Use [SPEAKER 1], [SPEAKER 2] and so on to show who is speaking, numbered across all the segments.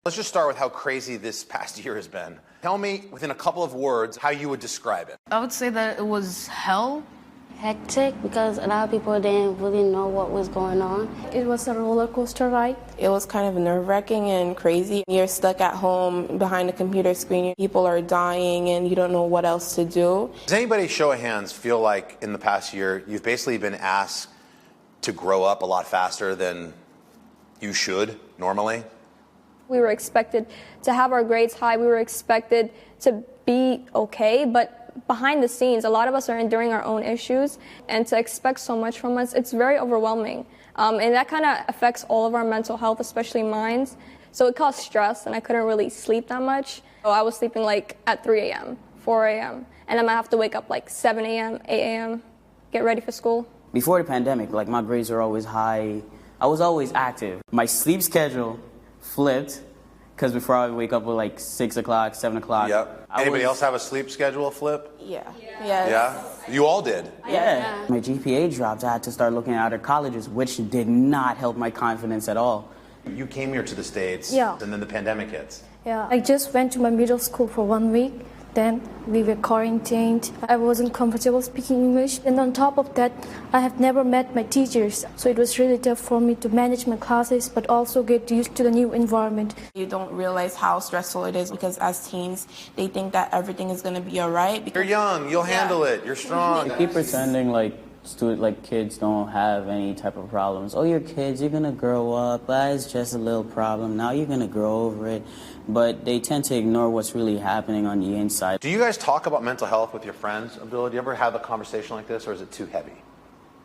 [SPEAKER 1] Let's just start with how crazy this past year has been. Tell me, within a couple of words, how you would describe it.
[SPEAKER 2] I would say that it was hell.
[SPEAKER 3] Hectic because a lot of people didn't really know what was going on.
[SPEAKER 4] It was a roller coaster ride.
[SPEAKER 5] It was kind of nerve-wracking and crazy. You're stuck at home behind a computer screen. People are dying and you don't know what else to do.
[SPEAKER 1] Does anybody, show of hands, feel like in the past year you've basically been asked to grow up a lot faster than you should normally?
[SPEAKER 6] We were expected to have our grades high. We were expected to be okay, but behind the scenes, a lot of us are enduring our own issues, and to expect so much from us, it's very overwhelming. And that kind of affects all of our mental health, especially mine. So it caused stress, and I couldn't really sleep that much. So I was sleeping like at 3 a.m., 4 a.m., and then I have to wake up like 7 a.m., 8 a.m., get ready for school.
[SPEAKER 7] Before the pandemic, like my grades were always high. I was always active. My sleep schedule flipped, because before I would wake up at like 6 o'clock, 7 o'clock.
[SPEAKER 1] Yep. Anybody else have a sleep schedule flip?
[SPEAKER 5] Yeah.
[SPEAKER 1] Yeah? You all did?
[SPEAKER 7] Yeah. My GPA dropped. I had to start looking at other colleges, which did not help my confidence at all.
[SPEAKER 1] You came here to the States,
[SPEAKER 4] Yeah.
[SPEAKER 1] and then the pandemic hits.
[SPEAKER 4] Yeah, I just went to my middle school for 1 week. Then we were quarantined. I wasn't comfortable speaking English. And on top of that, I have never met my teachers. So it was really tough for me to manage my classes, but also get used to the new environment.
[SPEAKER 5] You don't realize how stressful it is because as teens, they think that everything is going to be all right.
[SPEAKER 1] You're young, you'll handle it, you're strong.
[SPEAKER 7] They keep pretending like kids don't have any type of problems. Oh, you're kids, you're gonna grow up. It's just a little problem. Now you're gonna grow over it. But they tend to ignore what's really happening on the inside.
[SPEAKER 1] Do you guys talk about mental health with your friends, Abdullah? Do you ever have a conversation like this, or is it too heavy?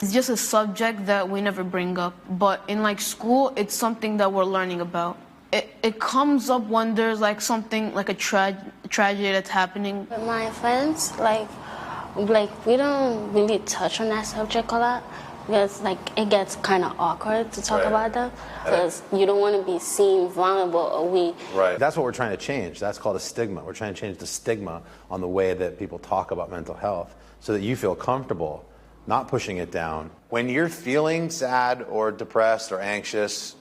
[SPEAKER 2] It's just a subject that we never bring up. But in like school, it's something that we're learning about. It comes up when there's like something like a tragedy that's happening.
[SPEAKER 3] With my friends, like we don't really touch on that subject a lot because it gets kind of awkward to talk about them because you don't want to be seen vulnerable or weak.
[SPEAKER 1] Right. That's what we're trying to change. That's called a stigma. We're trying to change the stigma on the way that people talk about mental health so that you feel comfortable not pushing it down. When you're feeling sad or depressed or anxious,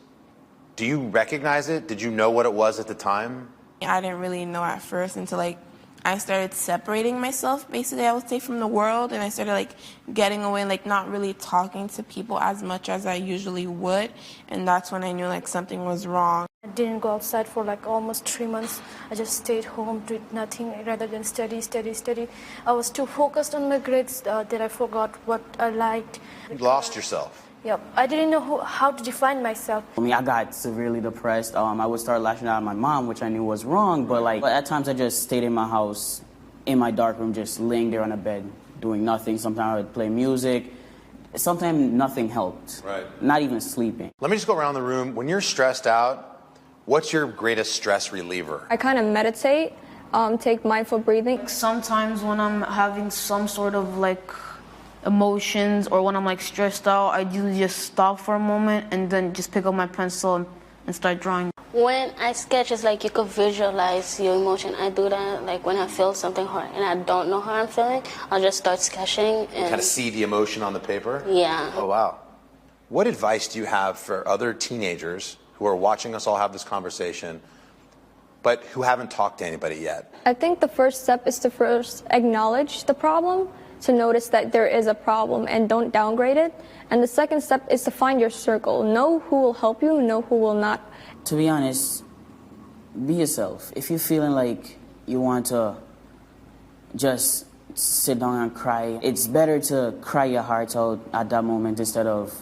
[SPEAKER 1] do you recognize it? Did you know what it was at the time?
[SPEAKER 5] I didn't really know at first until I started separating myself, basically, I would say, from the world, and I started getting away, not really talking to people as much as I usually would, and that's when I knew something was wrong.
[SPEAKER 4] I didn't go outside for almost 3 months. I just stayed home, did nothing rather than study. I was too focused on my grades that I forgot what I liked.
[SPEAKER 1] You lost yourself.
[SPEAKER 4] Yep, I didn't know how to define myself.
[SPEAKER 7] I got severely depressed. I would start lashing out at my mom, which I knew was wrong, but at times I just stayed in my house, in my dark room, just laying there on a bed, doing nothing. Sometimes I would play music. Sometimes nothing helped.
[SPEAKER 1] Right.
[SPEAKER 7] Not even sleeping.
[SPEAKER 1] Let me just go around the room. When you're stressed out, what's your greatest stress reliever?
[SPEAKER 6] I kind of meditate, take mindful breathing.
[SPEAKER 2] Sometimes when I'm having some sort of emotions or when I'm stressed out, I usually just stop for a moment and then just pick up my pencil and start drawing.
[SPEAKER 3] When I sketch, it's you could visualize your emotion. I do that when I feel something hard and I don't know how I'm feeling, I'll just start sketching. And
[SPEAKER 1] kind of see the emotion on the paper?
[SPEAKER 3] Yeah.
[SPEAKER 1] Oh, wow. What advice do you have for other teenagers who are watching us all have this conversation, but who haven't talked to anybody yet?
[SPEAKER 6] I think the first step is to first acknowledge the problem, to notice that there is a problem and don't downgrade it. And the second step is to find your circle. Know who will help you, know who will not.
[SPEAKER 7] To be honest, be yourself. If you're feeling like you want to just sit down and cry, it's better to cry your heart out at that moment instead of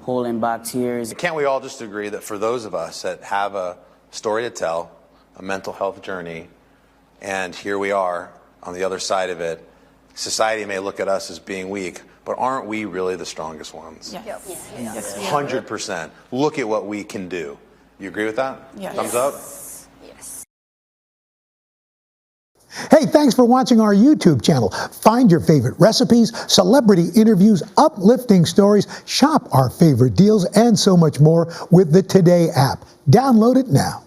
[SPEAKER 7] holding back tears.
[SPEAKER 1] Can't we all just agree that for those of us that have a story to tell, a mental health journey, and here we are on the other side of it, society may look at us as being weak, but aren't we really the strongest ones?
[SPEAKER 5] Yes.
[SPEAKER 3] Yes.
[SPEAKER 5] Yes.
[SPEAKER 1] 100%. Look at what we can do. You agree with that?
[SPEAKER 5] Yes.
[SPEAKER 1] Thumbs up?
[SPEAKER 3] Yes.
[SPEAKER 8] Hey, thanks for watching our YouTube channel. Find your favorite recipes, celebrity interviews, uplifting stories, shop our favorite deals, and so much more with the Today app. Download it now.